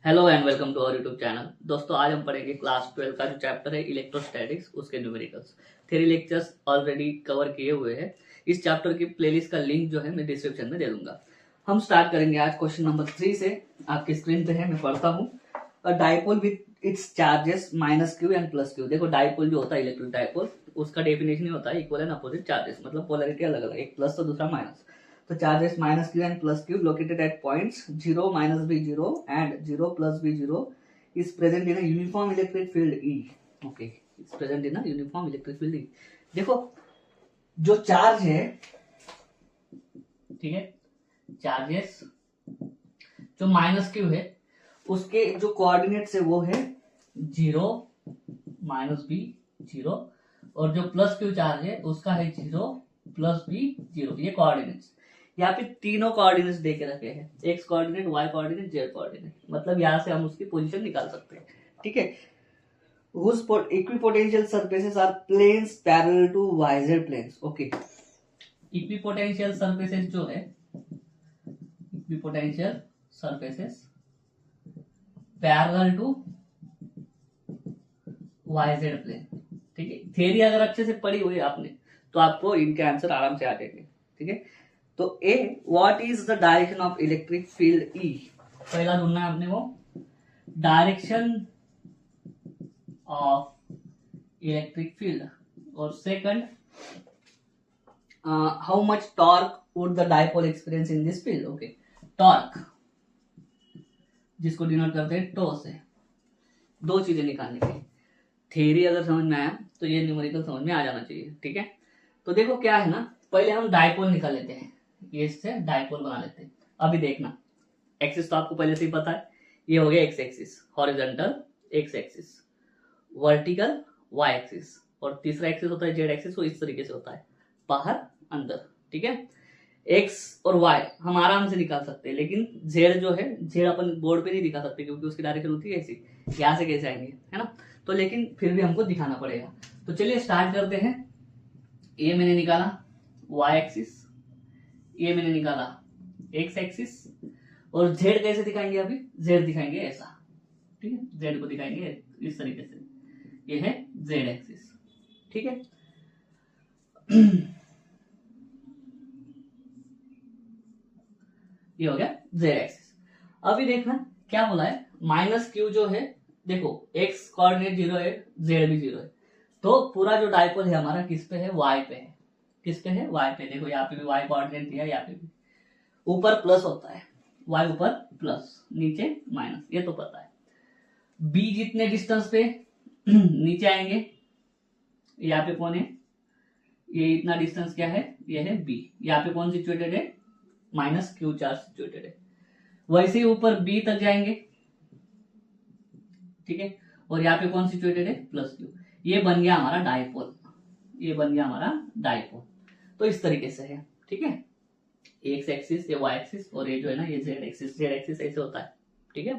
Hello and welcome to our YouTube channel. दोस्तों, आज हम पढ़ेंगे क्लास 12 का जो चैप्टर है इलेक्ट्रोस्टैटिक्स, उसके numericals. Theory lectures already cover किए हुए हैं। इस चैप्टर की प्लेलिस्ट का लिंक जो है मैं डिस्क्रिप्शन में दे दूंगा। हम स्टार्ट करेंगे आज क्वेश्चन नंबर 3 से। आपकी स्क्रीन पे है, मैं पढ़ता हूँ। Dipole with its charges minus Q and plus Q. देखो, डाइपोल जो होता है इलेक्ट्रिक डाइपोल, उसका डेफिनेशन ही होता है इक्वल एंड अपोजिट चार्जेस, मतलब पोलैरिटी अलग अलग, एक प्लस तो दूसरा माइनस। तो charges minus Q and plus Q located at points 0 minus b 0 and 0 plus b 0 is present in a uniform electric field E. Okay, it's present in a uniform electric field E. देखो, जो charge है, ठीक है, charges जो minus Q है उसके जो coordinates है वो है 0 माइनस बी 0, और जो प्लस क्यू चार्ज है उसका है 0 प्लस बी 0। ये कोऑर्डिनेट्स यहाँ पे तीनों कोऑर्डिनेट्स दे के रखे हैं, x coordinate, y coordinate, z coordinate. मतलब यहाँ से हम उसकी पोजीशन निकाल सकते हैं, ठीक है। whose equipotential surfaces are planes parallel to yz planes. Okay, equipotential surfaces जो है, equipotential surfaces parallel to yz plane, ठीक है। थियरी अगर अच्छे से पढ़ी हुई आपने तो आपको इनके आंसर आराम से आ जाएंगे, ठीक है। तो uh, what is the direction of electric field E. पहला ढूंढना है आपने वो डायरेक्शन ऑफ इलेक्ट्रिक फील्ड, और second how much torque would the dipole experience in this field. Okay, torque जिसको डिनोट करते हैं टो से। दो चीजें निकालने की, थ्योरी अगर समझ में आया तो ये न्यूमेरिकल समझ में आ जाना चाहिए, ठीक है। तो देखो क्या है ना, पहले हम डाइपोल निकाल लेते हैं, ये इससे डाइपोल बना लेते हैं। अभी देखना, एक्सिस तो आपको पहले से ही पता है, ये हो गया x axis, horizontal x axis, vertical y axis, और तीसरा एक्सिस होता है जेड एक्सिस। वो इस तरीके से होता है, बाहर अंदर, ठीक है। एक्स और वाई हम आराम से निकाल सकते हैं, लेकिन जेड जो है, जेड अपन बोर्ड पे नहीं दिखा सकते क्योंकि उसकी डायरेक्शन होती है ऐसी, यहाँ से कैसे आएंगे, है ना। तो लेकिन फिर भी हमको दिखाना पड़ेगा। तो चलिए स्टार्ट करते हैं। ये मैंने निकाला वाई एक्सिस, ये मैंने निकाला एक्स एक्सिस, और जेड कैसे दिखाएंगे, अभी जेड दिखाएंगे ऐसा, ठीक है। जेड को दिखाएंगे इस तरीके से, ये है जेड एक्सिस, ठीक है। ये हो गया जेड एक्सिस। अभी देखना क्या बोला है, माइनस क्यू जो है, देखो एक्स कोऑर्डिनेट 0 है, जेड भी 0 है, तो पूरा जो डाइपोल है हमारा किस पे है, वाई पे है। किस पे है, वाई पे। देखो यहाँ पे भी वाई कोऑर्डिनेट दिया है, यहाँ पे भी ऊपर प्लस होता है, वाई ऊपर प्लस, नीचे माइनस, ये तो पता है। बी जितने डिस्टेंस पे नीचे आएंगे, यहाँ पे कौन है, ये इतना डिस्टेंस क्या है, ये है बी। यहाँ पे कौन सिचुएटेड है, माइनस क्यू चार्ज सिचुएटेड है। वैसे ही ऊपर बी तक जाएंगे, ठीक है, और यहाँ पे कौन सिचुएटेड है, प्लस क्यू। ये बन गया हमारा डाइपोल, ये बन गया हमारा डाइपोल। तो इस तरीके से है, ठीक है। एक्स एक्सिस, ये वाई एक्सिस, और ये जो है ना ये जेड एक्सिस। जेड एक्सिस ऐसे होता है, ठीक है।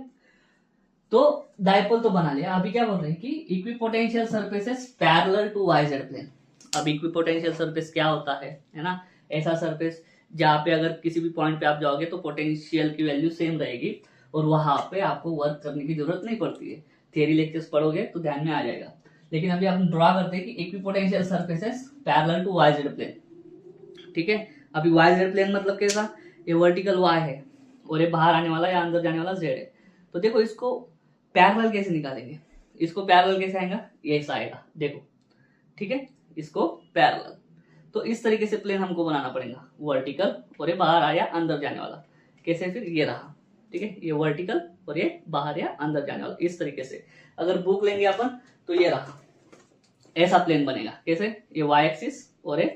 तो डाइपोल तो बना लिया। अभी क्या बोल रहे हैं कि equipotential surfaces parallel to yz plane. अब इक्विपोटेंशियल सरफेस क्या होता है ना, ऐसा सरफेस जहां पे अगर किसी भी पॉइंट पे आप जाओगे तो पोटेंशियल की वैल्यू सेम रहेगी, और वहां पे आपको वर्क करने की जरूरत नहीं पड़ती है। थियरी लेक्चर्स पढ़ोगे तो ध्यान में आ जाएगा। लेकिन अभी हम ड्रॉ करते हैं कि equipotential surfaces parallel to yz plane, ठीक है। अभी वाईजेड प्लेन मतलब कैसा, ये वर्टिकल वाई है, और ये बाहर आने वाला या अंदर जाने वाला जेड है। तो देखो इसको पैरेलल कैसे निकालेंगे, इसको पैरेलल कैसे आएगा, ये ऐसा आएगा, देखो, ठीक है। इसको पैरेलल, तो इस तरीके से प्लेन हमको बनाना पड़ेगा, वर्टिकल, और ये बाहर आया अंदर जाने वाला। कैसे, फिर ये रहा, ठीक है, ये वर्टिकल और ये बाहर या अंदर जाने वाला, इस तरीके से। अगर बुक लेंगे अपन तो ये रहा, ऐसा प्लेन बनेगा। कैसे, ये वाई एक्सिस और ये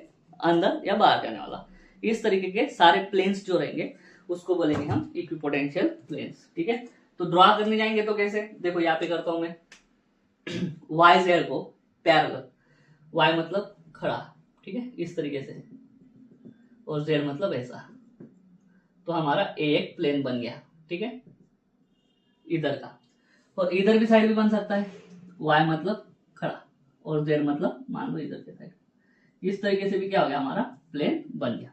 अंदर या बाहर जाने वाला। इस तरीके के सारे प्लेन्स जो रहेंगे उसको बोलेंगे हम इक्विपोटेंशियल प्लेन्स, ठीक है। तो ड्रॉ करने जाएंगे तो कैसे, देखो यहाँ पे करता हूं मैं वाई जेड को पैरेलल, वाई मतलब खड़ा, ठीक है, इस तरीके से, और जेड मतलब ऐसा। तो हमारा एक प्लेन बन गया, ठीक है, इधर का। और इधर भी साइड भी बन सकता है, वाई मतलब खड़ा और जेड मतलब मान लो इधर के साइड। इस तरीके से भी क्या हो गया, हमारा प्लेन बन गया।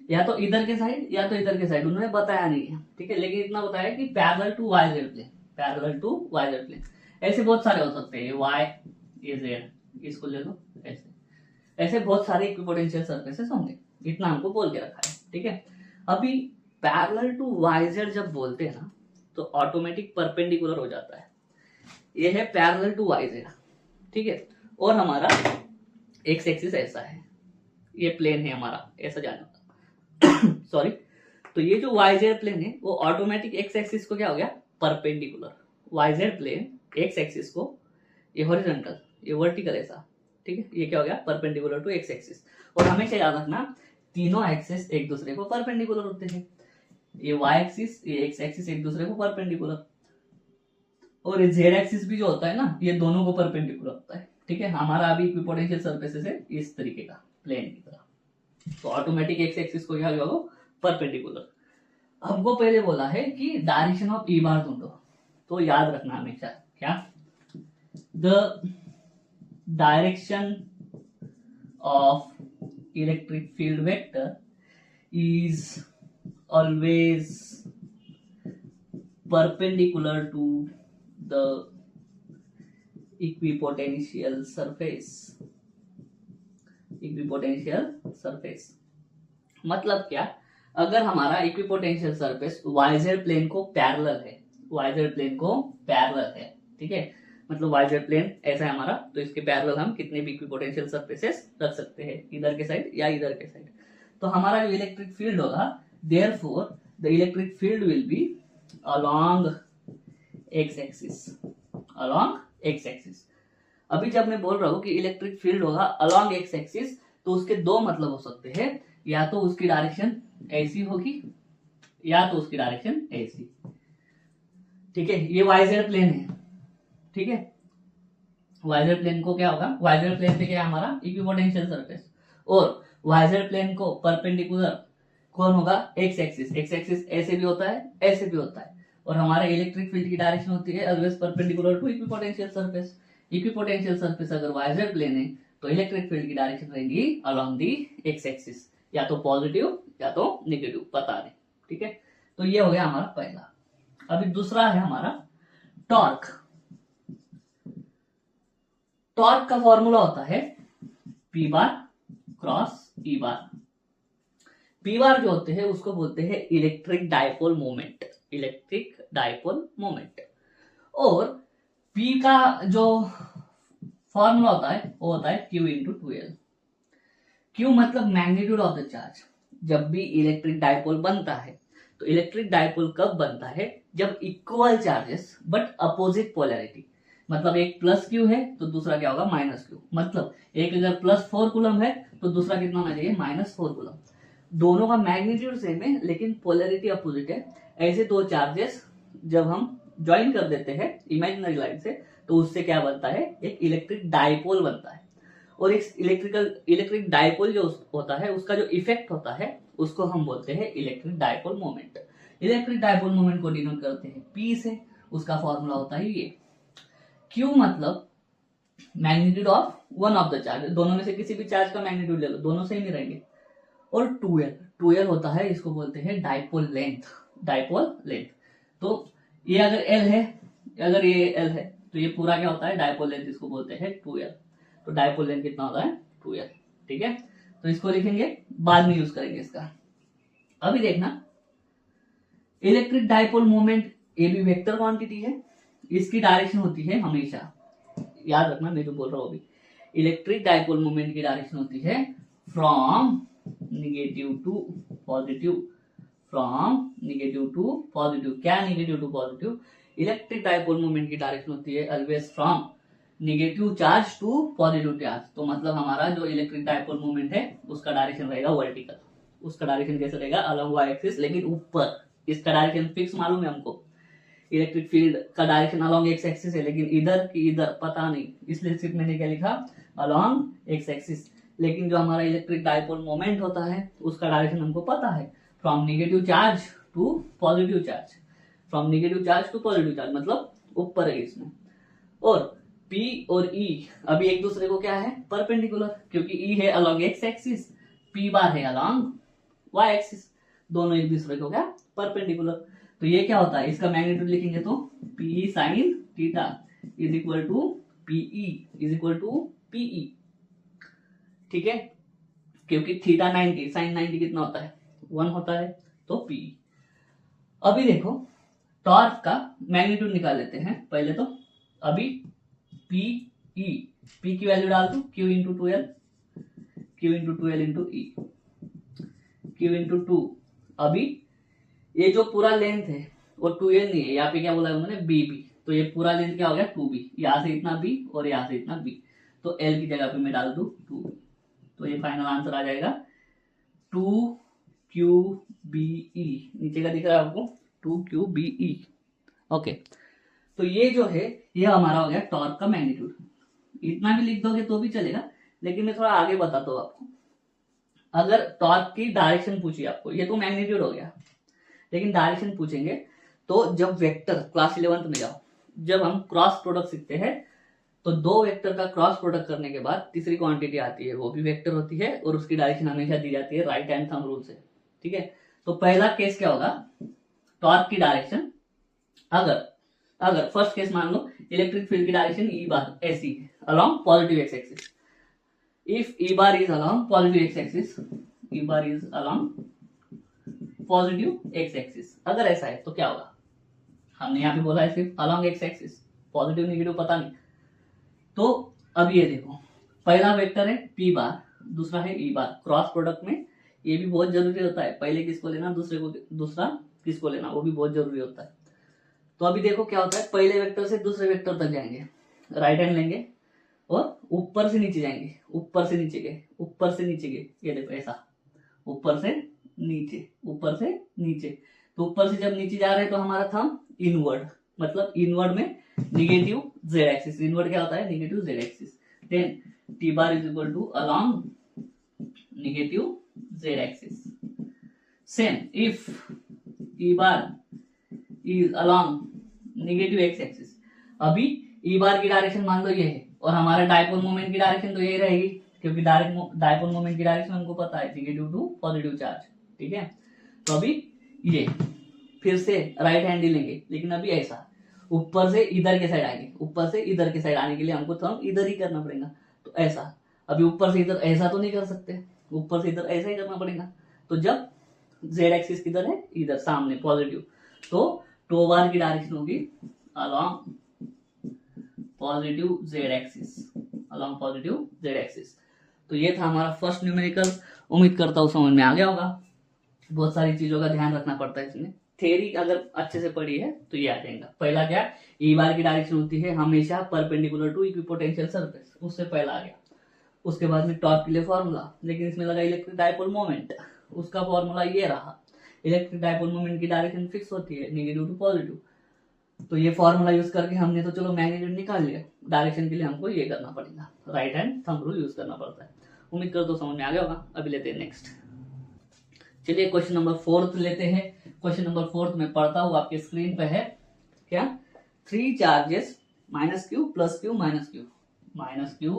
या तो इधर के साइड या तो इधर के साइड, उन्होंने बताया नहीं है, ठीक है, लेकिन इतना बताया कि parallel to y z plane, parallel to yz plane. ऐसे बहुत सारे हो सकते हैं, वाई ये जेड, इसको ले लो ऐसे, ऐसे बहुत सारे इक्विपोटेंशियल सरफेसेस होंगे, इतना हमको बोल के रखा है, ठीक है। अभी पैरेलल टू वाईजेड जब बोलते हैं ना तो ऑटोमेटिक परपेंडिकुलर हो जाता है, ये है पैरेलल टू वाईजेड, ठीक है। और हमारा एक्स एक्सिस ऐसा है, ये प्लेन है हमारा, ऐसा जाना सॉरी। तो ये जो वाईजेड प्लेन है वो ऑटोमेटिक एक्स एक्सिस को क्या हो गया, perpendicular. Yz plane x axis को, ये हॉरिजॉन्टल, ये वर्टिकल ऐसा, ठीक है, ये क्या हो गया, परपेंडिकुलर टू एक्स एक्सिस। और हमेशा याद रखना तीनों एक्सिस एक दूसरे को परपेंडिकुलर होते हैं, ये वाई एक्सिस, ये एक्स एक्सिस एक दूसरे को परपेंडिकुलर, और ये जेड एक्सिस भी जो होता है ना, ये दोनों को परपेंडिकुलर होता है, ठीक है। हमारा अभी इक्विपोटेंशियल सरफेसेस है इस तरीके का, प्लेन की तरह, तो ऑटोमेटिक एक्स एक्सिस को क्या होगा, परपेंडिकुलर। हमको पहले बोला है कि डायरेक्शन ऑफ ई बार ढूंढो, तो याद रखना हमेशा क्या, the direction of electric field vector is always perpendicular to the equipotential surface. Equipotential surface मतलब क्या, अगर हमारा इक्विपोटेंशियल सरफेस वाईजेड प्लेन को पैरेलल है, वाईजेड प्लेन को पैरेलल है, ठीक है, मतलब वाईजेड प्लेन ऐसा है हमारा, तो इसके पैरेलल हम कितने भी इक्विपोटेंशियल सरफेसेस रख सकते हैं, इधर के साइड या इधर के साइड। तो हमारा जो इलेक्ट्रिक फील्ड होगा, therefore the electric field will be along x axis, along x axis. अभी जब मैं बोल रहा हूं कि इलेक्ट्रिक फील्ड होगा अलोंग एक्स एक्सिस, तो उसके दो मतलब हो सकते हैं, या तो उसकी डायरेक्शन ऐसी होगी या तो उसकी डायरेक्शन ऐसी, ठीक है। ये वाईजेड प्लेन है, ठीक है, वाईजेड प्लेन को क्या होगा, वाईजेड प्लेन पे क्या है हमारा, इक्विपोटेंशियल सरफेस, और वाईजेड प्लेन को परपेंडिकुलर कौन होगा, एक्स एक्सिस। एक्स एक्सिस ऐसे भी होता है, ऐसे भी होता है, और हमारे इलेक्ट्रिक फील्ड की डायरेक्शन होती है always perpendicular to equipotential surface. Equipotential surface अगर वाईजेड प्लेन है तो इलेक्ट्रिक फील्ड की डायरेक्शन रहेगी अलोंग दी एक्स एक्सिस, या तो पॉजिटिव या तो नेगेटिव, पता नहीं, ठीक है। तो ये हो गया हमारा पहला। अभी दूसरा है हमारा टॉर्क। टॉर्क का फॉर्मूला होता है पी बार क्रॉस ई बार। पी बार जो होते हैं उसको बोलते हैं electric dipole moment, electric dipole moment. और पी का जो फॉर्मूला होता है वो होता है Q इंटू 2L। Q मतलब मैग्नीट्यूड ऑफ द चार्ज। जब भी इलेक्ट्रिक डायपोल बनता है तो इलेक्ट्रिक डायपोल कब बनता है, जब equal charges but opposite polarity, मतलब एक प्लस क्यू है तो दूसरा क्या होगा, माइनस क्यू। मतलब एक अगर +4 कूलम है तो दूसरा कितना होना चाहिए, -4 कूलम। दोनों का मैग्नीट्यूड सेम है लेकिन पोलैरिटी अपोजिट है। ऐसे दो चार्जेस जब हम ज्वाइन कर देते हैं इमेजिनरी लाइन से तो उससे क्या बनता है, एक इलेक्ट्रिक डायपोल बनता है। और एक इलेक्ट्रिक डायपोल जो होता है उसका जो इफेक्ट होता है उसको हम बोलते हैं electric dipole moment. Electric dipole moment को डिनोट करते हैं P से, उसका फॉर्मूला होता है ये। Q मतलब magnitude of one of the charge, दोनों में से किसी भी चार्ज का मैग्नीट्यूड ले लो, दोनों सेम ही रहेंगे। और 2L होता है, इसको बोलते हैं डायपोल लेंथ, डायपोल लेंथ। तो ये अगर L है, अगर ये L है तो ये पूरा क्या होता है, डायपोल लेंथ, इसको बोलते हैं 2L। तो डायपोल लेंथ कितना होता है, 2L, ठीक है। तो इसको लिखेंगे, बाद में यूज करेंगे इसका। अभी देखना, इलेक्ट्रिक डायपोल मोमेंट ये भी वेक्टर क्वांटिटी है, इसकी डायरेक्शन होती है हमेशा, याद रखना मैं जो बोल रहा हूं अभी, इलेक्ट्रिक डायपोल मोमेंट की डायरेक्शन होती है from negative to positive, from negative to positive. क्या negative to positive, electric dipole moment की डायरेक्शन होती है always from negative charge to positive charge. तो मतलब हमारा जो इलेक्ट्रिक डायपोल मोमेंट है उसका डायरेक्शन रहेगा वर्टिकल, उसका डायरेक्शन कैसे रहेगा, अलोंग वाई एक्सिस, लेकिन ऊपर। इसका डायरेक्शन फिक्स मालूम है हमको, इलेक्ट्रिक फील्ड का डायरेक्शन अलोंग एक्स एक्सिस है, लेकिन इधर की इधर पता नहीं, इसलिए सिर्फ मैंने क्या लिखा, अलोंग एक्स एक्सिस। लेकिन जो हमारा इलेक्ट्रिक डायपोल मोमेंट होता है उसका डायरेक्शन हमको पता है, from negative charge to positive charge, from negative charge to positive charge, मतलब ऊपर है इसमें। और P और E अभी एक दूसरे को क्या है, परपेंडिकुलर, क्योंकि E है अलोंग एक्स एक्सिस, P बार है अलोंग वाई एक्सिस, दोनों एक दूसरे को क्या, परपेंडिकुलर। तो ये क्या होता है, इसका मैग्नीट्यूड लिखेंगे तो P E sine theta is equal to P E is equal to P E, ठीक है, क्योंकि थीटा 90 साइन 90 कितना होता है 1 होता है, तो पीई। अभी देखो टॉर्क का मैग्नीट्यूड निकाल लेते हैं पहले तो। अभी पीई, पी की वैल्यू डाल दो Q into two L, Q into two L into E, Q into two. अभी ये जो पूरा लेंथ है वो 2l नहीं है, यहाँ पे क्या बोला है उन्होंने बी बी, तो ये पूरा लेंथ क्या हो गया 2b, यहाँ से इतना b और यहाँ से इतना b, तो l की जगह पे मैं डाल दूं 2b, तो ये फाइनल आंसर आ जाएगा 2QBE, नीचे का दिख रहा है आपको 2QBE। ओके, तो ये जो है ये हमारा हो गया टॉर्क का मैग्नीट्यूड। इतना भी लिख दोगे तो भी चलेगा, लेकिन मैं थोड़ा आगे बताता हूँ आपको। अगर टॉर्क की डायरेक्शन पूछी आपको, ये तो मैग्नीट्यूड हो गया, लेकिन डायरेक्शन पूछेंगे तो जब वेक्टर क्लास 11th में जाओ, जब हम क्रॉस प्रोडक्ट सीखते हैं तो दो वेक्टर का क्रॉस प्रोडक्ट करने के बाद तीसरी क्वांटिटी आती है, वो भी वेक्टर होती है और उसकी डायरेक्शन हमेशा दी जाती है राइट हैंड थंब रूल से, ठीक है। तो पहला केस क्या होगा, टॉर्क की डायरेक्शन, अगर फर्स्ट केस मान लो इलेक्ट्रिक फील्ड की डायरेक्शन ई बार ऐसी along positive x axis, if E bar is along positive x axis, E bar is along positive x axis, अगर ऐसा है तो क्या होगा, हमने यहाँ पे बोला है सिर्फ along x axis, positive negative पता नहीं। तो अब ये देखो पहला वेक्टर है पी बार, दूसरा है ई बार, क्रॉस प्रोडक्ट में ये भी बहुत जरूरी होता है, पहले किसको लेना दूसरा किसको लेना, वो भी बहुत जरूरी होता है। तो अभी देखो क्या होता है, पहले वेक्टर से दूसरे वेक्टर तक जाएंगे, राइट हैंड लेंगे और ऊपर से नीचे जाएंगे, ऊपर से नीचे गए, ऊपर से नीचे गए, ये देखो ऐसा ऊपर से नीचे, ऊपर से नीचे। तो ऊपर से जब नीचे जा रहे हैं तो हमारा थंब इनवर्ड, मतलब इनवर्ड में निगेटिव जेड एक्सिस, इनवर्ड क्या होता है negative Z axis, then T bar is equal to along negative Z axis. Same if E bar is along negative X axis, अभी ई बार की डायरेक्शन मान लो ये है और हमारा डायपोल मोमेंट की डायरेक्शन तो यही रहेगी, क्योंकि डायपोल मोमेंट की डायरेक्शन हमको पता है निगेटिव टू पॉजिटिव चार्ज, ठीक है। तो अभी ये फिर से राइट हैंड ही लेंगे, लेकिन अभी ऐसा ऊपर से इधर के साइड आएंगे, ऊपर से इधर के साइड आने के लिए हमको थंब इधर ही करना पड़ेगा, तो ऐसा। अभी ऊपर से इधर ऐसा तो नहीं कर सकते, ऊपर से इधर ऐसा ही करना पड़ेगा। तो जब जेड एक्सिस किधर है, इधर सामने पॉजिटिव, तो टो बार की डायरेक्शन होगी along positive Z axis, along positive Z axis. तो ये था हमारा फर्स्ट न्यूमेरिकल, उम्मीद करता हूँ समझ में आ गया होगा। बहुत सारी चीजों का ध्यान रखना पड़ता है इसमें, थ्योरी अगर अच्छे से पढ़ी है तो ये आ जाएगा। पहला क्या, ई बार की डायरेक्शन होती है हमेशा परपेंडिकुलर टू इक्विपोटेंशियल सरफेस, उससे पहला आ गया। उसके बाद में टॉर्क के लिए फॉर्मूला, लेकिन इसमें लगा इलेक्ट्रिक डायपोल मोमेंट, उसका फॉर्मूला ये रहा। इलेक्ट्रिक डायपोल मोमेंट की डायरेक्शन फिक्स होती है निगेटिव टू पॉजिटिव, तो ये फॉर्मूला यूज करके हमने तो चलो मैग्नीट्यूड निकाल लिया, डायरेक्शन के लिए हमको ये करना पड़ेगा, right hand thumb rule use करना पड़ता है। उम्मीद करता हूं समझ में आ गया होगा। अभी लेते हैं नेक्स्ट, चलिए क्वेश्चन नंबर 4 लेते हैं। क्वेश्चन नंबर 4 में पढ़ता हूँ, आपके स्क्रीन पे है क्या, 3 charges minus Q plus Q minus Q, minus Q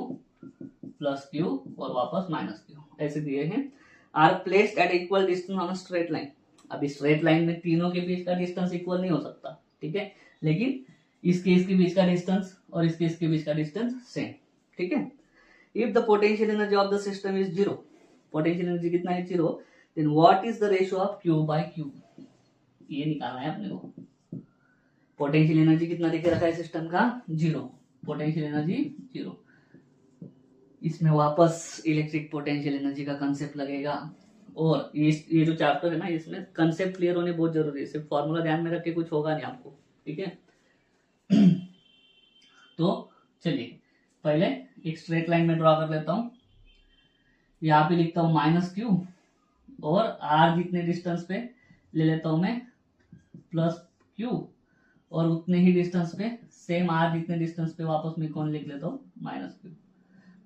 plus Q और वापस माइनस क्यू ऐसे दिए हैं, are placed at equal distance on straight line. अभी स्ट्रेट लाइन में तीनों के बीच का डिस्टेंस इक्वल नहीं हो सकता, ठीक है, लेकिन इस केस के बीच का डिस्टेंस और इस केस के बीच का डिस्टेंस सेम, ठीक है। If the potential energy of the system is 0, potential energy कितना है 0, then what is the ratio of Q by Q, ये निकालना है अपने को। पोटेंशियल एनर्जी कितना देखे रखा है सिस्टम का 0, पोटेंशियल एनर्जी 0, इसमें वापस इलेक्ट्रिक पोटेंशियल एनर्जी का कंसेप्ट लगेगा। और ये जो चैप्टर है ना, इसमें कंसेप्ट क्लियर होने बहुत जरूरी है, सिर्फ फॉर्मूला ध्यान में रख के कुछ होगा नहीं आपको, ठीक है। तो चलिए पहले एक स्ट्रेट लाइन में ड्रॉ कर लेता हूं, यहाँ पे लिखता हूं माइनस क्यू और आर जितने डिस्टेंस पे ले लेता हूं मैं प्लस क्यू, और उतने ही डिस्टेंस पे सेम आर जितने डिस्टेंस पे वापस मैं कौन लिख लेता हूँ माइनस क्यू।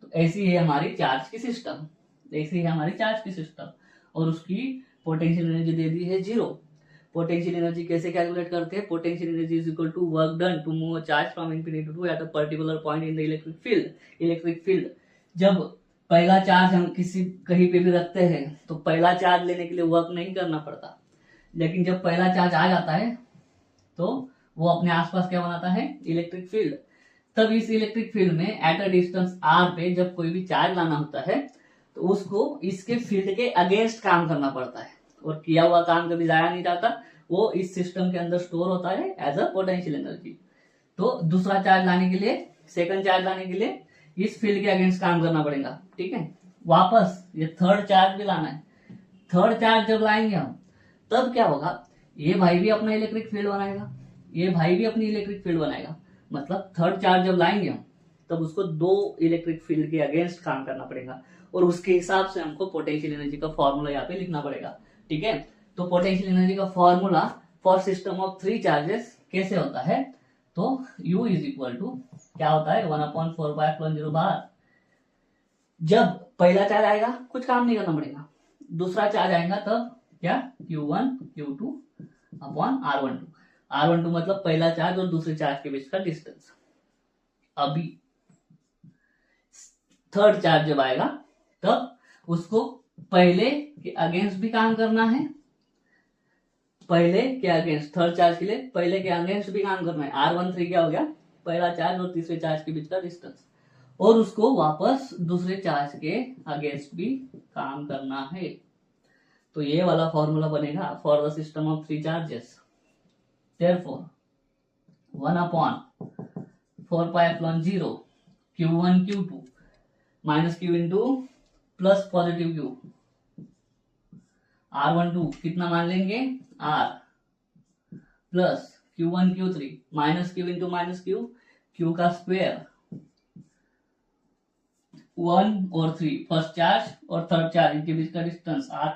तो ऐसी है हमारी चार्ज की सिस्टम, ऐसी है हमारी चार्ज की सिस्टम, और उसकी पोटेंशियल एनर्जी दे दी है 0। पोटेंशियल एनर्जी कैसे कैलकुलेट करते हैं, potential energy is equal to work done to move a charge from infinity to at a particular point in the electric field. Electric field जब पहला charge हम किसी कहीं पे भी रखते हैं तो पहला चार्ज लेने के लिए वर्क नहीं करना पड़ता, लेकिन जब पहला चार्ज आ जाता है तो वो अपने आसपास क्या बनाता है, इलेक्ट्रिक फील्ड। तब इस इलेक्ट्रिक फील्ड में एट अ डिस्टेंस आर पे जब कोई भी चार्ज लाना होता है तो उसको इसके फील्ड के अगेंस्ट काम करना पड़ता है, और किया हुआ काम कभी जाया नहीं जाता, वो इस सिस्टम के अंदर स्टोर होता है एज अ पोटेंशियल एनर्जी। तो दूसरा चार्ज लाने के लिए, सेकंड चार्ज लाने के लिए इस फील्ड के अगेंस्ट काम करना पड़ेगा, ठीक है। वापस ये थर्ड चार्ज भी लाना है। थर्ड चार्ज जब लाएंगे हम, तब क्या होगा, ये भाई भी अपना इलेक्ट्रिक फील्ड बनाएगा, ये भाई भी अपनी इलेक्ट्रिक फील्ड बनाएगा। मतलब थर्ड चार्ज जब लाएंगे हम, तब उसको दो इलेक्ट्रिक फील्ड के अगेंस्ट काम करना पड़ेगा, और उसके हिसाब से हमको पोटेंशियल एनर्जी का फॉर्मूला यहाँ पे लिखना पड़ेगा, ठीक है। तो पोटेंशियल एनर्जी का formula for system of 3 charges कैसे होता है, तो U इज इक्वल टू क्या होता है, 1/4πε0 बार। जब पहला चार्ज आएगा कुछ काम नहीं करना पड़ेगा, दूसरा चार्ज आएगा तब क्या, Q1 Q2 upon R12। R12 मतलब पहला चार्ज और दूसरे चार्ज के बीच का डिस्टेंस। अभी थर्ड चार्ज जब आएगा तब उसको पहले के अगेंस्ट भी काम करना है, पहले के अगेंस्ट, थर्ड चार्ज के लिए पहले के अगेंस्ट भी काम करना है। R13 क्या हो गया, पहला चार्ज और तीसरे चार्ज के बीच का डिस्टेंस, और उसको वापस दूसरे चार्ज के अगेंस्ट भी काम करना है। तो ये वाला फॉर्मूला बनेगा for the system of 3 charges. Therefore 1/4πε0 Q1 Q2 minus Q into plus positive Q, R12 कितना मान लेंगे, R plus Q1 Q3 minus Q into minus Q, Q का स्क्वायर 1 और 3 फर्स्ट चार्ज और थर्ड चार्ज इनके बीच का distance R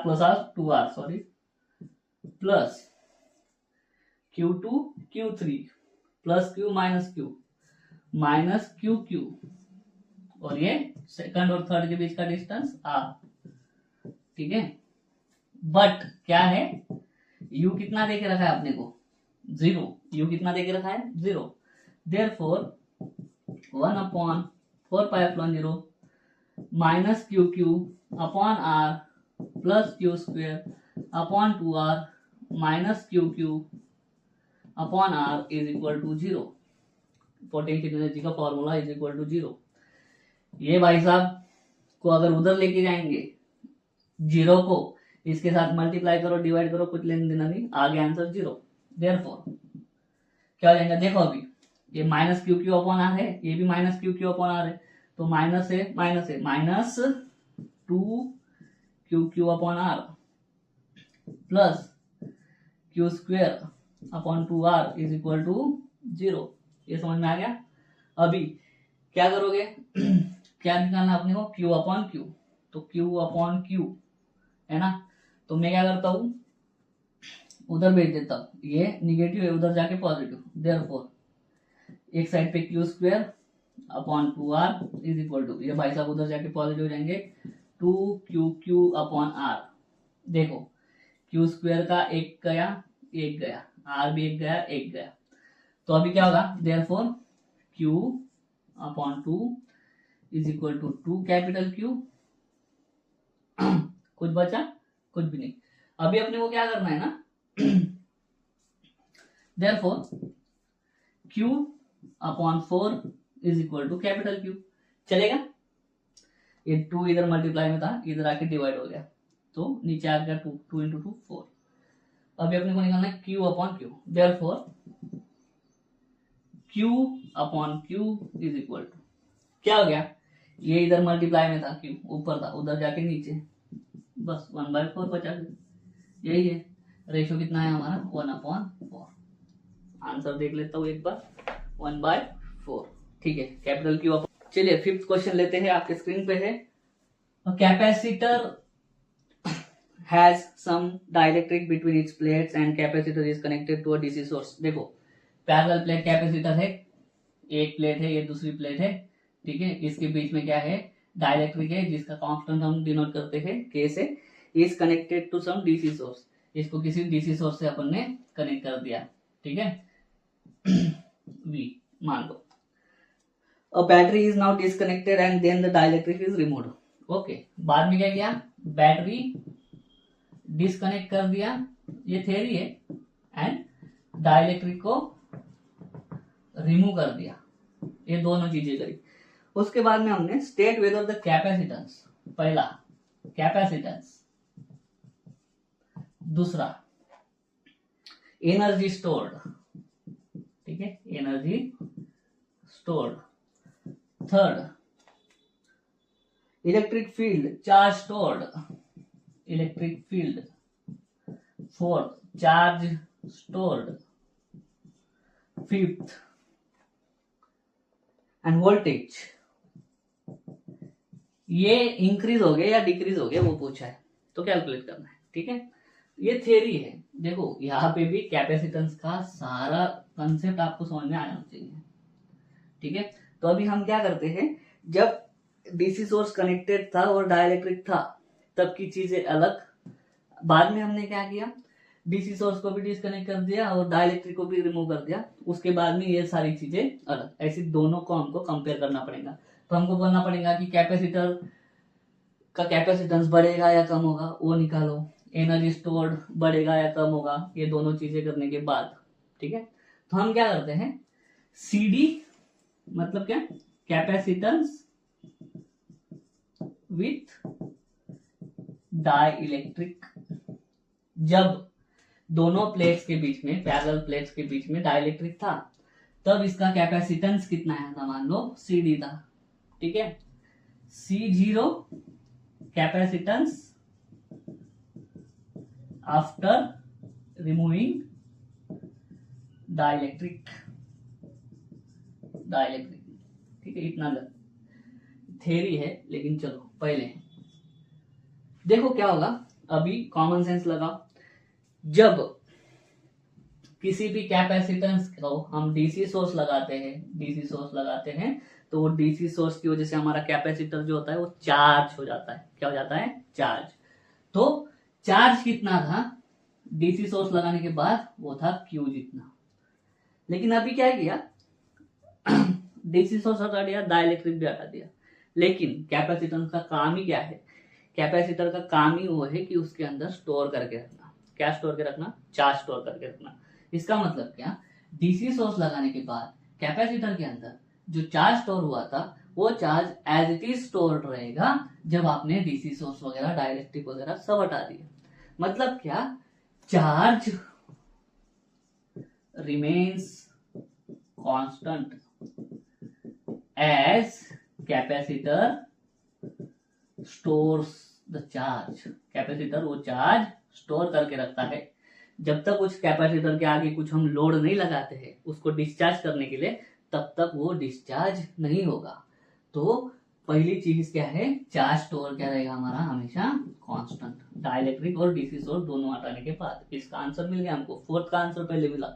plus R 2R sorry, plus Q2 Q3 plus Q minus Q और ये सेकंड और थर्ड के बीच का डिस्टेंस R, ठीक है। बट क्या है, U कितना देके रखा है अपने को, 0। U कितना देके रखा है, 0। Therefore 1/4πε0 minus Q upon R plus Q square upon 2R minus Q upon R is equal to 0। Potential energy का फॉर्मूला इज इक्वल टू 0। ये भाई साहब को अगर उधर लेके जाएंगे, 0 को इसके साथ मल्टीप्लाई करो, डिवाइड करो, कुछ लेने देना नहीं, आगे आंसर 0। देयरफॉर क्या हो जाएगा, देखो अभी ये माइनस Q अपॉन R है, ये भी माइनस Q अपॉन R है, तो माइनस है minus 2Q upon R plus Q square upon 2R is equal to 0। ये समझ में आ गया। अभी क्या करोगे क्या निकालना अपने को, Q अपॉन Q, तो Q अपॉन Q है ना, तो मैं क्या करता हूं, उधर भेज देता हूं, ये निगेटिव है उधर जाके पॉजिटिव। देयरफॉर एक साइड पे Q square upon 2R is equal to, ये भाई साहब उधर जाके पॉजिटिव जाएंगे, 2Q अपॉन R। देखो Q स्क्वायर का एक गया, R भी एक गया, तो अभी क्या होगा, therefore Q upon 2 is equal to 2 capital Q। कुछ बचा, कुछ भी नहीं। अभी अपने को क्या करना है ना, therefore Q upon 4 is equal to capital Q। चलेगा, ये 2 इधर मल्टीप्लाई में था, इधर आके डिवाइड हो गया, तो नीचे आ गया 2 इंटू 2 4। अभी अपने को निकालना है Q upon Q। Therefore Q upon Q is equal to क्या हो गया, ये इधर मल्टीप्लाई में था, Q ऊपर था, उधर जाके नीचे, बस 1/4 बचा। यही है रेशो, कितना है हमारा 1/4। आंसर देख लेता हूँ एक बार, 1/4, ठीक है, कैपिटल Q अपॉन। चलिए फिफ्थ क्वेश्चन लेते हैं, आपके स्क्रीन पे है। Capacitor has some dielectric between its plates and capacitor is connected to a DC source। देखो पैरेलल प्लेट कैपेसिटर है, एक प्लेट है, ये दूसरी प्लेट है, ठीक है, इसके बीच में क्या है, डाइलेक्ट्रिक है, जिसका कांस्टेंट हम डिनोट करते हैं K से। Is connected to some DC source, इसको किसी डीसी सोर्स से अपन ने कनेक्ट कर दिया, ठीक है, V मान लो। A battery is now disconnected and then the dielectric is removed। Okay, बाद में क्या किया, बैटरी डिस्कनेक्ट कर दिया, ये थ्योरी है, एंड डाइलेक्ट्रिक को रिमूव कर दिया, ये दोनों चीजें करी। उसके बाद में हमने स्टेट वेदर द कैपेसिटेंस, पहला कैपेसिटेंस, दूसरा एनर्जी स्टोर्ड, ठीक है, energy stored, third electric field, charge stored, electric field, fourth charge stored, fifth end voltage. ये इंक्रीज हो गया या डिक्रीज हो गया वो पूछा है, तो कैलकुलेट करना है, ठीक है। ये थ्योरी है, देखो यहाँ पे भी कैपेसिटेंस का सारा कंसेप्ट आपको समझ में आना चाहिए, ठीक है। तो अभी हम क्या करते हैं, जब डीसी सोर्स कनेक्टेड था और डाइलेक्ट्रिक था तब की चीजें अलग, बाद में हमने क्या किया, डीसी सोर्स को भी डिस्कनेक्ट कर दिया और डाइलेक्ट्रिक को भी रिमूव कर दिया, उसके बाद में ये सारी चीजें अलग, ऐसी दोनों को हमको कंपेयर करना पड़ेगा। तो हमको बोलना पड़ेगा कि कैपेसिटर का कैपेसिटेंस बढ़ेगा या कम होगा वो निकालो, एनर्जी स्टोर्ड बढ़ेगा या कम होगा, ये दोनों चीजें करने के बाद, ठीक है। तो हम क्या करते हैं, सीडी मतलब क्या, कैपेसिटेंस विथ डाइलेक्ट्रिक, जब दोनों प्लेट्स के बीच में, पैरेलल प्लेट्स के बीच में डाइलेक्ट्रिक था तब इसका कैपेसिटेंस कितना है था, मान लो सीडी था, ठीक है। C0 capacitance after removing dielectric, ठीक है। इतना थ्योरी है, लेकिन चलो पहले देखो क्या होगा। अभी कॉमन सेंस लगाओ, जब किसी भी कैपेसिटेंस को हम डीसी सोर्स लगाते हैं तो वो डीसी सोर्स की वजह से हमारा कैपेसिटर जो होता है वो चार्ज हो जाता है। क्या हो जाता है, चार्ज। तो चार्ज कितना था डीसी सोर्स लगाने के बाद, वो था Q जितना। लेकिन अभी क्या किया, डीसी सोर्स हटा दिया, डाइलेक्ट्रिक भी हटा दिया, लेकिन कैपेसिटेंस का काम ही क्या है, कैपेसिटर का काम ही वो है कि उसके अंदर स्टोर करके रखना। क्या स्टोर करके रखना, चार्ज स्टोर करके रखना। इसका मतलब क्या, डीसी सोर्स लगाने के बाद कैपेसिटर के अंदर जो चार्ज स्टोर हुआ था वो charge as it is store रहेगा जब आपने डीसी सोर्स वगैरह डाइलेक्ट्रिक वगैरह सब हटा दिया। मतलब क्या, charge remains constant as capacitor stores the charge. Capacitor वो चार्ज स्टोर करके रखता है। जब तक उस कैपेसिटर के आगे कुछ हम लोड नहीं लगाते हैं उसको डिस्चार्ज करने के लिए, तब तक वो डिस्चार्ज नहीं होगा। तो पहली चीज क्या है, चार्ज स्टोर क्या रहेगा हमारा हमेशा कांस्टेंट। डाइलेक्ट्रिक और डीसी सोर्स दोनों हटाने के बाद इसका आंसर मिल गया हमको। फोर्थ का आंसर पहले मिला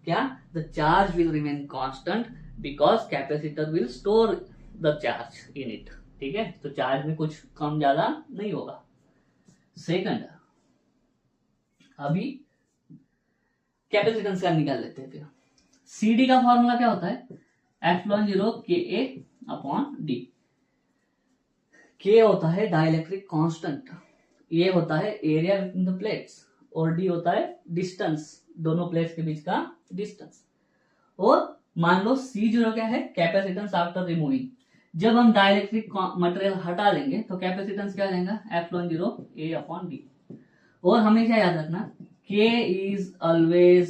क्या, the charge will remain constant because capacitor will store the charge in it. ठीक है, तो चार्ज में कुछ कम ज्यादा नहीं होगा। सेकंड, अभी कैपेसिटेंस का निकाल लेते हैं। फिर CD का फॉर्मूला क्या होता है, epsilon 0 KA upon D। K होता है डाइलेक्ट्रिक कांस्टेंट, ये होता है एरिया बिटवीन द प्लेट्स, और D होता है डिस्टेंस, दोनों प्लेट्स के बीच का डिस्टेंस। और मान लो C0 क्या है, कैपेसिटेंस आफ्टर रिमूविंग। जब हम डाइलेक्ट्रिक मटेरियल हटा देंगे तो कैपेसिटेंस क्या हो जाएगा, एप्सिलॉन 0 A अपॉन D। और हमें क्या याद रखना, K इज ऑलवेज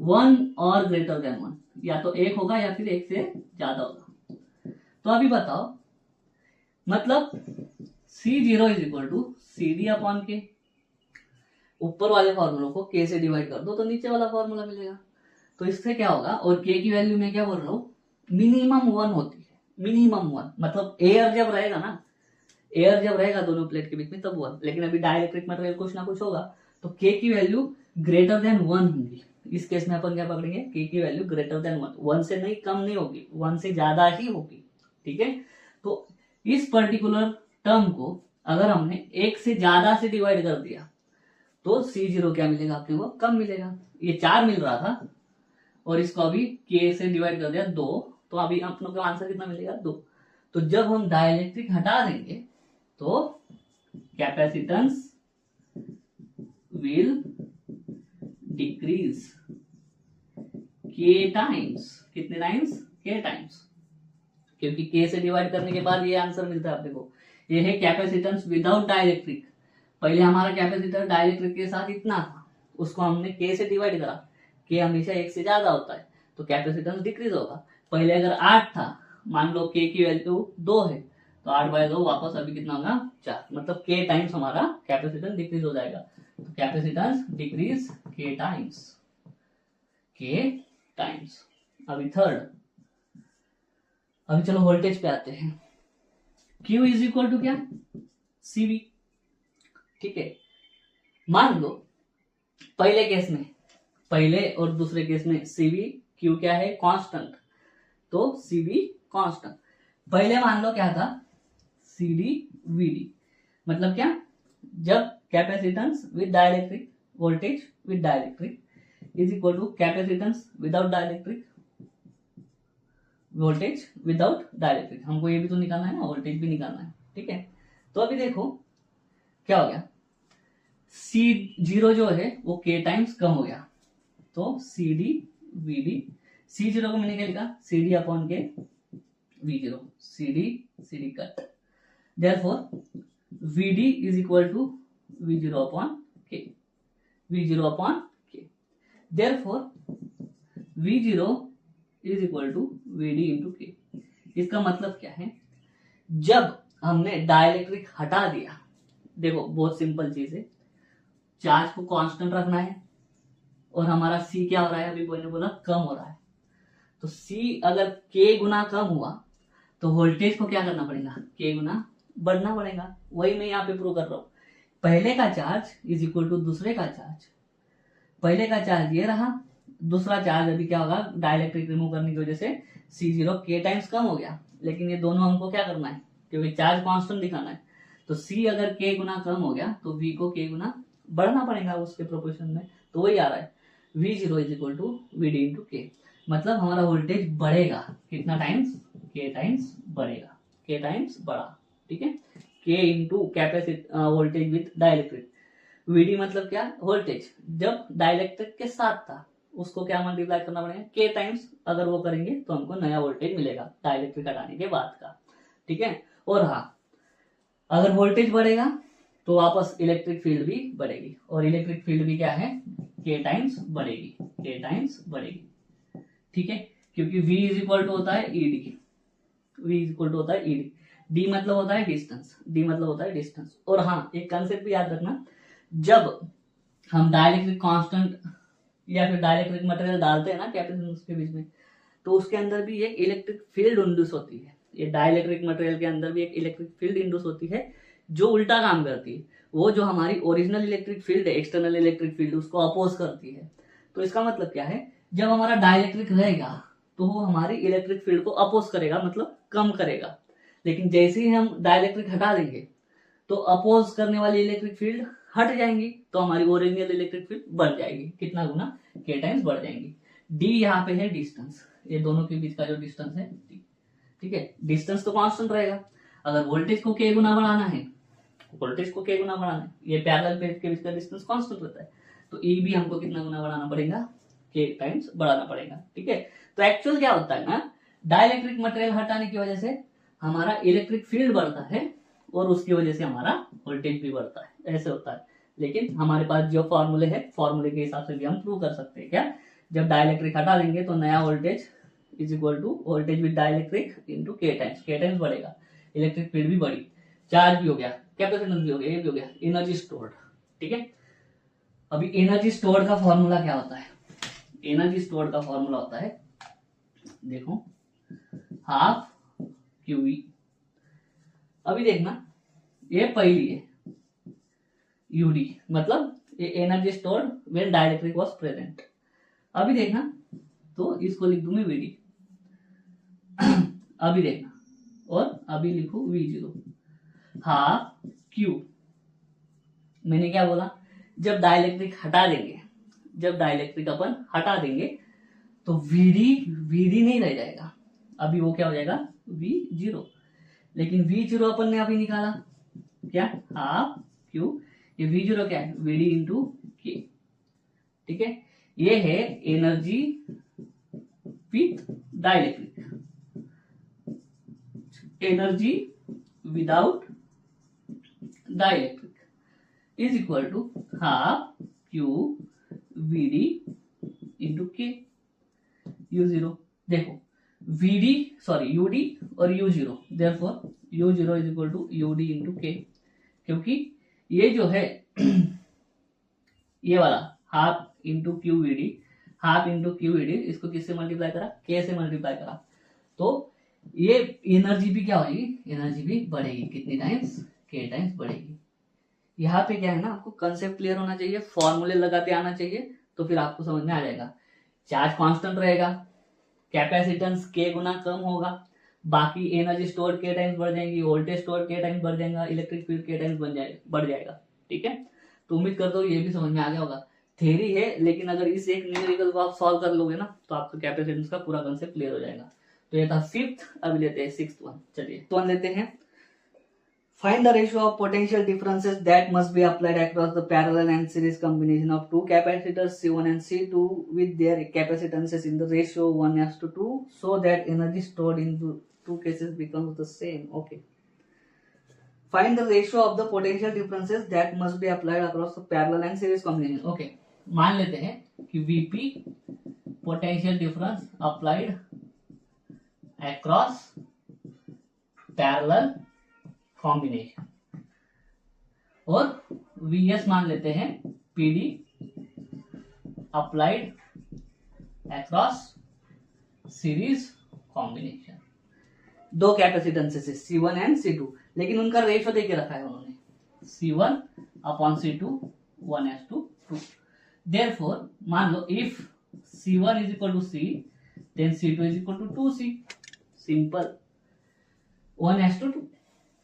1 और ग्रेटर देन 1, या तो 1 होगा या फिर 1 से ज्यादा होगा। तो अभी बताओ, मतलब C0 is equal to CD upon K। ऊपर वाले फॉर्मूला को K से डिवाइड कर दो तो नीचे वाला फॉर्मूला मिलेगा। तो इससे क्या होगा, और K की वैल्यू में क्या बोल रहा हूं, मिनिमम 1 होती है, मिनिमम 1। मतलब एयर जब रहेगा ना, एयर जब रहेगा दोनों प्लेट के बीच में तब 1, लेकिन अभी डाइलेक्ट्रिक मटेरियल कुछ ना कुछ होगा तो K की वैल्यू ग्रेटर देन 1 होगी। इस केस में अपन क्या पकड़ेंगे, K की वैल्यू ग्रेटर देन 1, 1 से नहीं, कम नहीं होगी, 1 से ज्यादा ही होगी। ठीक है, तो इस पर्टिकुलर टर्म को अगर हमने 1 से ज्यादा से डिवाइड कर दिया तो C0 क्या मिलेगा अपने को, कम मिलेगा। ये 4 मिल रहा था और इसको अभी K से डिवाइड कर दिया 2, तो अभी अपनों का आंसर कितना मिलेगा, 2। तो जब हम डाइलेक्ट्रिक हटा देंगे तो कैपेसिटेंस विल डिक्रीज के टाइम्स, कितने टाइम्स, के टाइम्स, क्योंकि के से डिवाइड करने के बाद ये आंसर मिलता है। आप देखो ये है कैपेसिटेंस विदाउट डाइलेक्ट्रिक। पहले हमारा कैपेसिटर डाइलेक्ट्रिक के साथ इतना था, उसको हमने के से डिवाइड करा, के हमेशा एक से ज्यादा होता है तो कैपेसिटेंस डिक्रीज होगा। पहले अगर 8 था, मान लो के की वैल्यू 2 है तो 8/2 वापस अभी कितना होगा 4, मतलब के टाइम्स हमारा कैपेसिटेंस डिक्रीज हो जाएगा। तो कैपेसिटेंस डिक्रीज के टाइम्स, के टाइम्स। अभी थर्ड, अभी चलो वोल्टेज पे आते हैं। Q इज इक्वल टू क्या, CV। ठीक है, मान लो पहले केस में, पहले और दूसरे केस में CV Q क्या है, कांस्टेंट, तो CV कांस्टेंट। पहले मान लो क्या था, CD VD, मतलब क्या, जब capacitance with dielectric, voltage with dielectric is equal to capacitance without dielectric, voltage without dielectric. हमको ये भी तो निकालना है ना, वोल्टेज भी निकालना है। ठीक है, तो अभी देखो क्या हो गया, C0 जो है वो K टाइम्स कम हो गया, तो CD VD, C0 को मैंने क्या लिखा, CD upon K V0, CD cut, therefore VD is equal to V0 upon K, V0 upon K, therefore V0 is equal to VD into K. इसका मतलब क्या है, जब हमने डाइलेक्ट्रिक हटा दिया, देखो बहुत सिंपल चीज है, चार्ज को कांस्टेंट रखना है और हमारा C क्या हो रहा है, अभी मैंने बोला कम हो रहा है, तो C अगर K गुना कम हुआ तो वोल्टेज को क्या करना पड़ेगा, K गुना बढ़ना पड़ेगा। वही मैं यहाँ पे प्रूव कर रहा हूँ, पहले का चार्ज इज इक्वल टू दूसरे का चार्ज, पहले का चार्ज ये रहा, दूसरा चार्ज अभी क्या होगा, डाइलेक्ट्रिक रिमूव करने की वजह से C0 K टाइम्स कम हो गया, लेकिन ये दोनों हमको क्या करना है, क्योंकि चार्ज कांस्टेंट दिखाना है, तो C अगर K गुना कम हो गया तो V को K गुना बढ़ना पड़ेगा उसके प्रोपोर्शन में, तो वही आ रहा है V0 is equal to VD into K. मतलब हमारा वोल्टेज बढ़ेगा कितना टाइम्स, K टाइम्स बढ़ेगा, K टाइम्स बढ़ा। ठीक है, K into capacity voltage with dielectric, VD मतलब क्या, वोल्टेज जब डाइलेक्ट्रिक के साथ था उसको क्या मल्टीप्लाई करना पड़ेगा, K टाइम्स, अगर वो करेंगे तो हमको नया वोल्टेज मिलेगा डाइलेक्ट्रिक हटाने के बाद का। ठीक है, और हाँ अगर वोल्टेज बढ़ेगा तो वापस इलेक्ट्रिक फील्ड भी बढ़ेगी, और इलेक्ट्रिक फील्ड भी क्या है, K टाइम्स बढ़ेगी, K टाइम्स बढ़ेगी। ठीक है, क्योंकि V इज इक्वल टू होता है ED, V is equal to होता है ED, D मतलब होता है डिस्टेंस, D मतलब होता है डिस्टेंस। और हाँ एक कंसेप्ट भी याद रखना, जब हम डाइलेक्ट्रिक कांस्टेंट या फिर डाइलेक्ट्रिक मटेरियल डालते हैं ना कैपेसिटेंस के बीच में, तो उसके अंदर भी एक इलेक्ट्रिक फील्ड इंड्यूस होती है, ये डाइलेक्ट्रिक मटेरियल के अंदर भी एक इलेक्ट्रिक फील्ड इंड्यूस होती है जो उल्टा काम करती है, वो जो हमारी ओरिजिनल इलेक्ट्रिक फील्ड है, एक्सटर्नल इलेक्ट्रिक फील्ड, उसको अपोज करती है। तो इसका मतलब क्या है, जब हमारा डाइलेक्ट्रिक रहेगा तो वो हमारी इलेक्ट्रिक फील्ड को अपोज करेगा, मतलब कम करेगा, लेकिन जैसे ही हम डाइलेक्ट्रिक हटा देंगे तो अपोज करने वाली इलेक्ट्रिक फील्ड हट जाएंगी, तो हमारी ओरिजिनल इलेक्ट्रिक फील्ड बढ़ जाएगी, कितना गुना, K टाइम्स बढ़ जाएंगी। D यहाँ पे है डिस्टेंस, ये दोनों के बीच का जो डिस्टेंस है D। ठीक है, डिस्टेंस तो कांस्टेंट रहेगा, अगर वोल्टेज को K गुना बढ़ाना है, वोल्टेज को K गुना बढ़ाना है, ये पैरेलल प्लेट के बीच का डिस्टेंस कांस्टेंट रहता है, तो E भी हमको कितना गुना बढ़ाना पड़ेगा, K टाइम्स बढ़ाना पड़ेगा। ठीक है, तो एक्चुअल क्या होता है ना, डाइलेक्ट्रिक मटेरियल हटाने की वजह से हमारा इलेक्ट्रिक फील्ड बढ़ता है और उसकी वजह से हमारा वोल्टेज भी बढ़ता है, ऐसे होता है। लेकिन हमारे पास जो फॉर्मूले है, फॉर्मूले के हिसाब से भी हम प्रूव कर सकते हैं क्या, जब डाइलेक्ट्रिक हटा देंगे तो नया voltage is equal to voltage with dielectric into K times बढ़ेगा, इलेक्ट्रिक फील्ड भी बढ़ी, चार्ज भी हो गया, कैपेसिटेंस भी हो गया, ये भी हो गया, एनर्जी स्टोर्ड। ठीक है, अभी एनर्जी स्टोर्ड का फॉर्मूला क्या होता है, एनर्जी स्टोर्ड का फॉर्मूला होता है, देखो हाफ QE। अभी देखना ये पहली है UD, मतलब ये energy stored when dielectric was present. अभी देखना तो इसको लिख दूं मैं VD, अभी देखना, और अभी लिखू V0 हाफ Q। मैंने क्या बोला, जब डाइलेक्ट्रिक हटा देंगे, जब डाइलेक्ट्रिक अपन हटा देंगे तो VD नहीं रह जाएगा, अभी वो क्या हो जाएगा V0, लेकिन V0 अपन ने अभी निकाला क्या, हाफ Q, ये V0 क्या है, VD इंटू K। ठीक है, ये है energy with dielectric, energy without dielectric is equal to half Q V D into K U zero. देखो वीडी सॉरी यूडी और U zero, therefore U zero is equal to UD into K, क्योंकि ये जो है ये वाला half into Q VD, half into Q VD, इसको किससे मल्टीप्लाई करा, के से मल्टीप्लाई करा, तो ये एनर्जी भी क्या होगी, एनर्जी भी बढ़ेगी, कितनी टाइम्स, के टाइम्स बढ़ेगी। यहाँ पे क्या है ना, आपको कंसेप्ट क्लियर होना चाहिए, फॉर्मूले लगाते आना चाहिए, तो फिर आपको समझ में आ जाएगा। चार्ज कांस्टेंट रहेगा, कैपेसिटेंस के गुना कम होगा, बाकी एनर्जी स्टोर के टाइम्स बढ़ जाएंगी, वोल्टेज स्टोर के टाइम्स बढ़ जाएगा, इलेक्ट्रिक फील्ड के टाइम्स बढ़ जाएगा। ठीक है, तो उम्मीद करता हूँ ये भी समझ में आ गया होगा। थ्योरी है, लेकिन अगर इस एक न्यूमेरिकल को आप सॉल्व कर लोगे ना, तो आपका कैपेसिटेंस का पूरा कंसेप्ट क्लियर हो जाएगा। तो ये था फिफ्थ, अभी लेते हैं सिक्स्थ वन। चलिए तो लेते हैं, find the ratio of potential differences that must be applied across the parallel and series combination of two capacitors C1 and C2 with their capacitances in the ratio 1:2, so that energy stored in the two cases becomes the same. Okay, find the ratio of the potential differences that must be applied across the parallel and series combination. Okay, मान लेते हैं कि VP potential difference applied across parallel combination, और VS मान लेते हैं PD applied across series combination. दो कैपेसिटेंसेस है C1 एंड C2, लेकिन उनका रेशियो देके रखा है उन्होंने, C1 अपॉन C2 1:2। देयरफॉर मान लो if C1 is equal to C, then C2 is equal to 2C, simple, 1:2।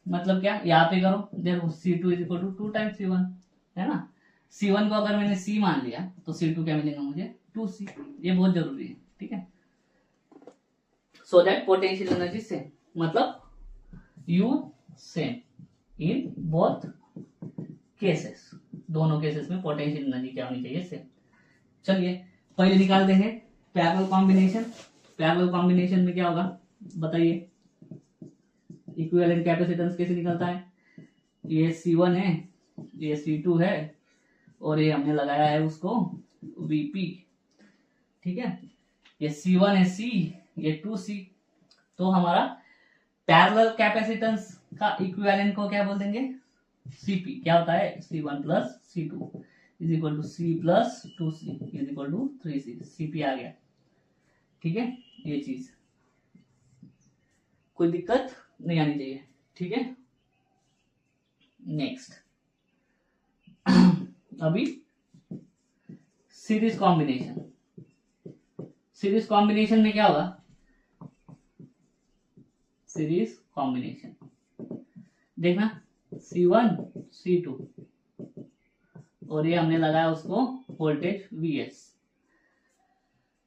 मतलब क्या, यहाँ पे करो, देखो C2 is equal to 2 times C1, है ना। C1 को अगर मैंने C मान लिया तो C2 क्या मिलेगा मुझे, 2C। ये बहुत जरूरी है, ठीक है। So that potential energy same, मतलब U same in both cases, दोनों केसेस में पोटेंशियल एनर्जी क्या होनी चाहिए, सेम। चलिए पहले निकालते हैं पैरेलल कॉम्बिनेशन। पैरेलल कॉम्बिनेशन में क्या होगा बताइए, इक्विवेलेंट कैपेसिटेंस कैसे निकलता है, ये C1 है, ये C2 है, और ये हमने लगाया है उसको VP, ठीक है। ये C1 है C, ये 2C, तो हमारा पैरेलल कैपेसिटेंस का इक्विवेलेंट को क्या बोल देंगे, CP। क्या होता है, C1 plus C2 is equal to C plus 2C is equal to 3C। CP आ गया, ठीक है। ये चीज कोई दिक्कत नहीं आनी चाहिए, ठीक है। नेक्स्ट अभी सीरीज कॉम्बिनेशन। सीरीज कॉम्बिनेशन में क्या होगा, सीरीज कॉम्बिनेशन देखना, C1 C2 और ये हमने लगाया उसको वोल्टेज VS,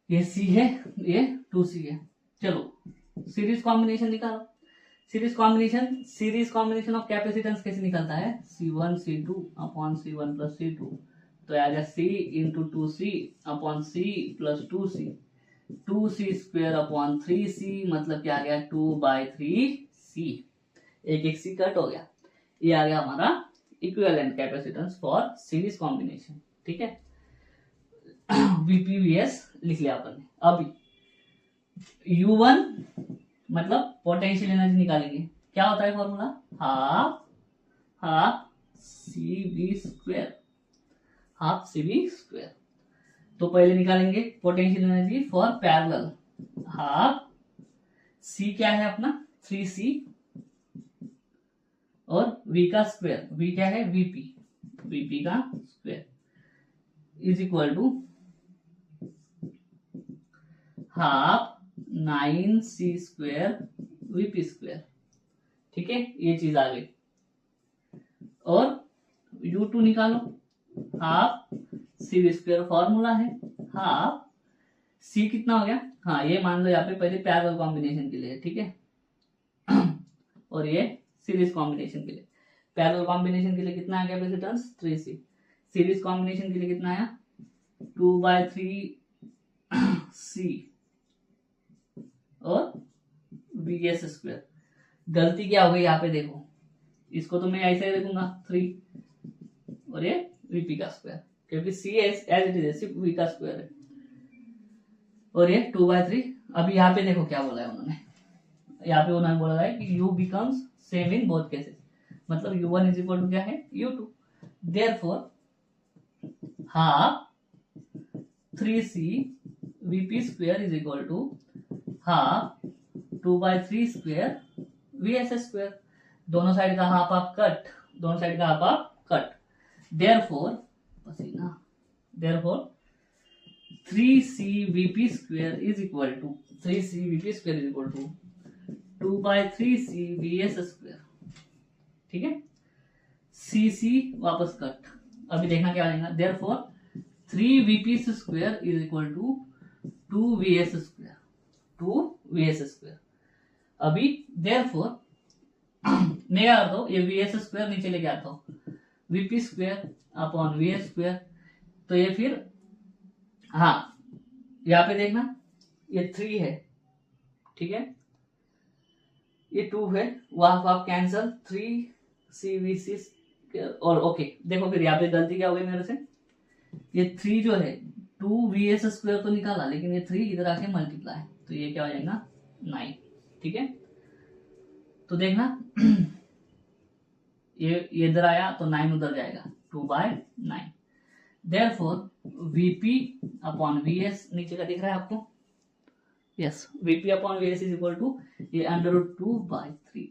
ये C है, ये 2C है। चलो सीरीज कॉम्बिनेशन निकालो। सीरीज कॉम्बिनेशन ऑफ कैपेसिटेंस कैसे निकलता है, C1 C2 upon C1 plus C2, तो आ गया C into 2C upon C plus 2C, 2C square upon 3C, मतलब क्या आ गया 2/3C, एक C कट हो गया। ये आ गया हमारा equivalent capacitance for series combination, ठीक है। VPVS लिख लिया अपन ने। अभी U1 मतलब पोटेंशियल एनर्जी निकालेंगे, क्या होता है formula, half CV square, half CV square. तो पहले निकालेंगे potential energy for parallel, half C क्या है अपना 3C, और V का स्क्वायर, V क्या है VP का square is equal to half 9C square VP square, ठीक है। ये चीज आ गई, और U2 निकालो, हाफ CV स्क्वायर फॉर्मूला है, हाफ C कितना हो गया, हाँ ये मान लो यहाँ पे पहले पैरेलल कॉम्बिनेशन के लिए, ठीक है, और ये सीरीज कॉम्बिनेशन के लिए। पैरेलल कॉम्बिनेशन के लिए कितना आया कैपेसिटेंस 3C, सीरीज कॉम्बिनेशन के लिए कितना आया 2/3 C और VS स्क्वायर। गलती क्या हो गई यहाँ पे देखो, इसको तो मैं ऐसे ही लिखूंगा 3 और ये VP का स्क्वायर, क्योंकि C एज इट इज सिर्फ V का स्क्वायर है, और ये 2/3। अभी यहाँ पे देखो क्या बोला है उन्होंने, यहाँ पे उन्होंने बोला है कि U becomes same in both cases, मतलब U1 इज इक्वल टू क्या है U2, therefore half 3C VP square is equal to half 2/3 square VS square. दोनों साइड का हाफ हाफ कट, दोनों साइड का हाफ हाफ कट, देयरफॉर पसीना, therefore 3C VP square is equal to 3C VP square is equal to 2/3C VS square. ठीक है, CC वापस cut, अभी देखना क्या आएगा, therefore 3VP square is equal to 2VS square, 2VS square. अभी therefore मैं क्या करता हूँ, ये VS स्क्वायर नीचे लेके आता हूँ, VP square upon VS square, तो ये फिर हाँ यहाँ पे देखना ये 3 है, ठीक है, ये 2 है, वहां आप कैंसल 3CVC और ओके। देखो फिर यहाँ पे गलती क्या हो गई मेरे से, ये 3 जो है 2VS स्क्वायर तो निकाला, लेकिन ये 3 इधर आके मल्टीप्लाई, तो ये क्या हो जाएगा 9। ठीक है, तो देखना ये इधर आया तो 9 उधर जाएगा, 2/9। देयरफॉर VP अपॉन VS नीचे का दिख रहा है आपको, yes, VP upon VS is equal to ये √2/3,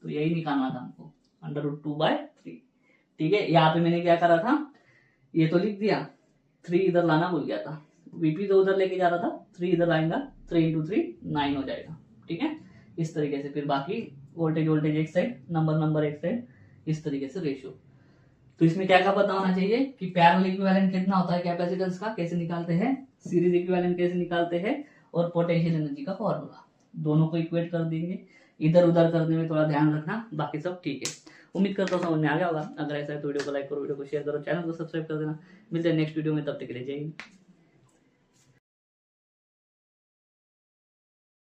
तो यही निकालना था हमको, √2/3। ठीक है, यहाँ पे मैंने क्या करा था, ये तो लिख दिया, 3 इधर लाना भूल गया था, VP तो उधर लेके जा रहा था, 3 इधर लाएगा, 3 × 3 9 हो जाएगा। ठीक है, इस तरीके से फिर बाकी वोल्टेज एक साइड, नंबर एक साइड, इस तरीके से रेशियो। तो इसमें क्या क्या पता होना चाहिए कि पैरेलल इक्विवेलेंट कितना होता है कैपेसिटेंस का, कैसे निकालते हैं, सीरीज इक्विवेलेंट कैसे निकालते हैं, और पोटेंशियल एनर्जी का फॉर्मूला, दोनों को इक्वेट कर देंगे। इधर उधर करने में थोड़ा ध्यान रखना, बाकी सब ठीक है। उम्मीद करता हूँ समझ में आ गया होगा। अगर ऐसा है तो वीडियो को लाइक करो, वीडियो को शेयर करो, चैनल को सब्सक्राइब कर देना। मिलते हैं नेक्स्ट वीडियो में, तब तक के लिए जय हिंद।